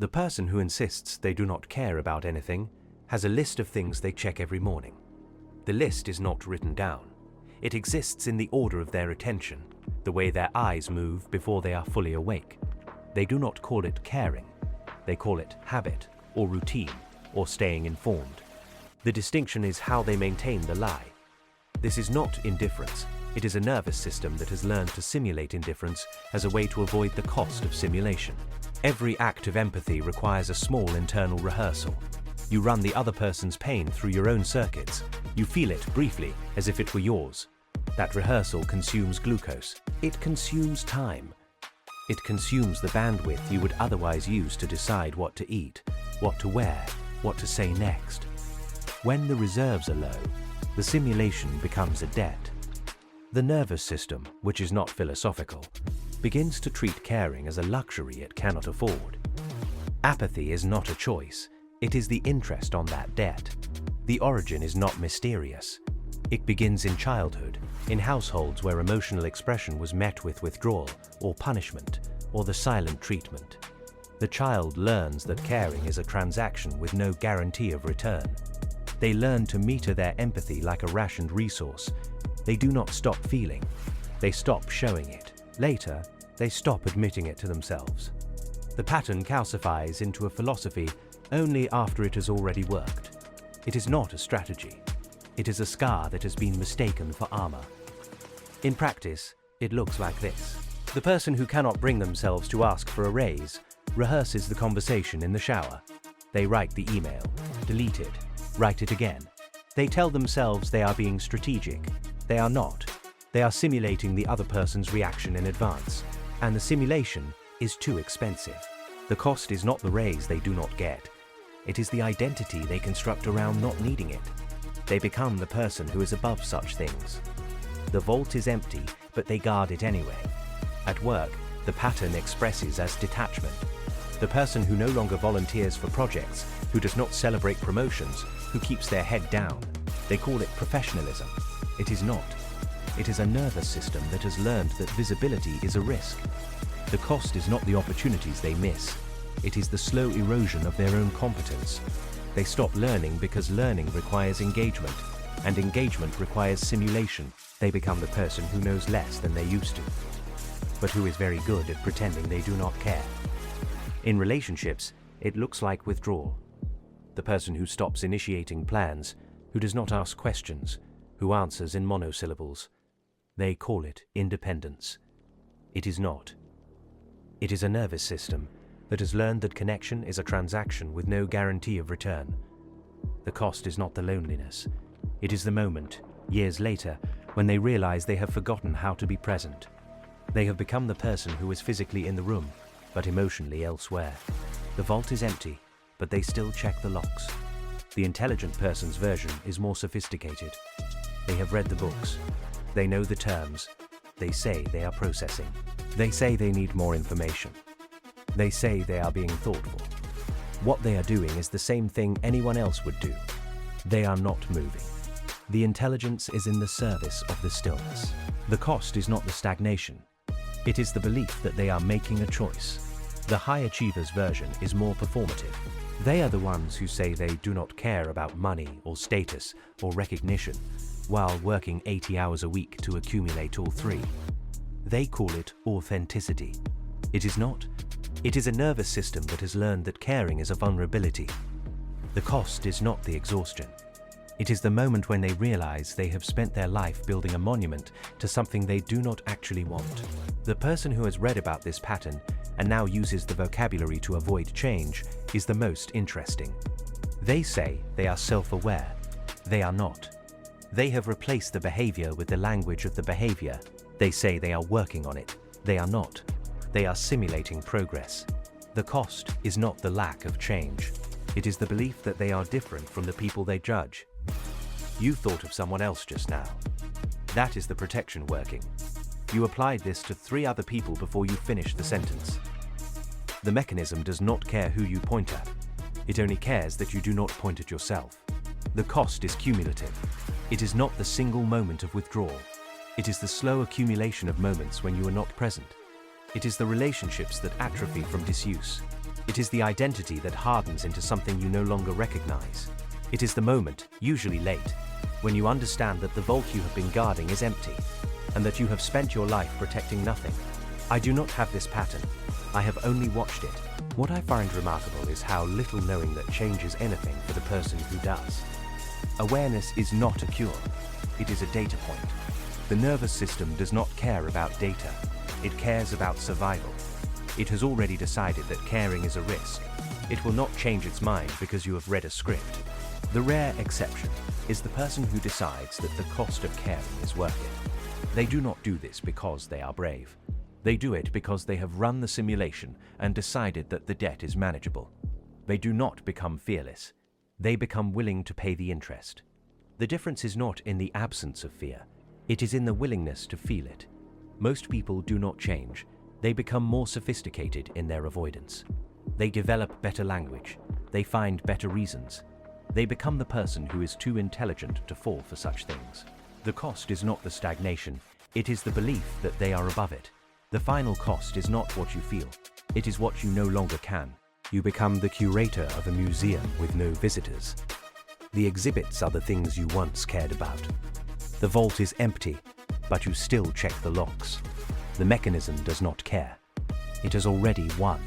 The person who insists they do not care about anything has a list of things they check every morning. The list is not written down. It exists in the order of their attention, the way their eyes move before they are fully awake. They do not call it caring. They call it habit, or routine, or staying informed. The distinction is how they maintain the lie. This is not indifference. It is a nervous system that has learned to simulate indifference as a way to avoid the cost of simulation. Every act of empathy requires a small internal rehearsal. You run the other person's pain through your own circuits. You feel it briefly as if it were yours. That rehearsal consumes glucose. It consumes time. It consumes the bandwidth you would otherwise use to decide what to eat, what to wear, what to say next. When the reserves are low, the simulation becomes a debt. The nervous system, which is not philosophical, begins to treat caring as a luxury it cannot afford. Apathy is not a choice. It is the interest on that debt. The origin is not mysterious. It begins in childhood, in households where emotional expression was met with withdrawal or punishment or the silent treatment. The child learns that caring is a transaction with no guarantee of return. They learn to meter their empathy like a rationed resource. They do not stop feeling. They stop showing it. Later, they stop admitting it to themselves. The pattern calcifies into a philosophy only after it has already worked. It is not a strategy. It is a scar that has been mistaken for armor. In practice, it looks like this. The person who cannot bring themselves to ask for a raise rehearses the conversation in the shower. They write the email, delete it, write it again. They tell themselves they are being strategic. They are not. They are simulating the other person's reaction in advance, and the simulation is too expensive. The cost is not the raise they do not get. It is the identity they construct around not needing it. They become the person who is above such things. The vault is empty, but they guard it anyway. At work, the pattern expresses as detachment. The person who no longer volunteers for projects, who does not celebrate promotions, who keeps their head down. They call it professionalism. It is not. It is a nervous system that has learned that visibility is a risk. The cost is not the opportunities they miss. It is the slow erosion of their own competence. They stop learning because learning requires engagement, and engagement requires simulation. They become the person who knows less than they used to, but who is very good at pretending they do not care. In relationships, it looks like withdrawal. The person who stops initiating plans, who does not ask questions, who answers in monosyllables. They call it independence. It is not. It is a nervous system that has learned that connection is a transaction with no guarantee of return. The cost is not the loneliness. It is the moment, years later, when they realize they have forgotten how to be present. They have become the person who is physically in the room, but emotionally elsewhere. The vault is empty, but they still check the locks. The intelligent person's version is more sophisticated. They have read the books. They know the terms. They say they are processing. They say they need more information. They say they are being thoughtful. What they are doing is the same thing anyone else would do. They are not moving. The intelligence is in the service of the stillness. The cost is not the stagnation. It is the belief that they are making a choice. The high achiever's version is more performative. They are the ones who say they do not care about money or status or recognition, while working 80 hours a week to accumulate all three. They call it authenticity. It is not. It is a nervous system that has learned that caring is a vulnerability. The cost is not the exhaustion. It is the moment when they realize they have spent their life building a monument to something they do not actually want. The person who has read about this pattern and now uses the vocabulary to avoid change is the most interesting. They say they are self-aware. They are not. They have replaced the behavior with the language of the behavior. They say they are working on it. They are not. They are simulating progress. The cost is not the lack of change. It is the belief that they are different from the people they judge. You thought of someone else just now. That is the protection working. You applied this to 3 other people before you finished the sentence. The mechanism does not care who you point at. It only cares that you do not point at yourself. The cost is cumulative. It is not the single moment of withdrawal. It is the slow accumulation of moments when you are not present. It is the relationships that atrophy from disuse. It is the identity that hardens into something you no longer recognize. It is the moment, usually late, when you understand that the vault you have been guarding is empty, and that you have spent your life protecting nothing. I do not have this pattern. I have only watched it. What I find remarkable is how little knowing that changes anything for the person who does. Awareness is not a cure. It is a data point. The nervous system does not care about data. It cares about survival. It has already decided that caring is a risk. It will not change its mind because you have read a script. The rare exception is the person who decides that the cost of caring is worth it. They do not do this because they are brave. They do it because they have run the simulation and decided that the debt is manageable. They do not become fearless. They become willing to pay the interest. The difference is not in the absence of fear. It is in the willingness to feel it. Most people do not change. They become more sophisticated in their avoidance. They develop better language. They find better reasons. They become the person who is too intelligent to fall for such things. The cost is not the stagnation. It is the belief that they are above it. The final cost is not what you feel. It is what you no longer can. You become the curator of a museum with no visitors. The exhibits are the things you once cared about. The vault is empty, but you still check the locks. The mechanism does not care. It has already won.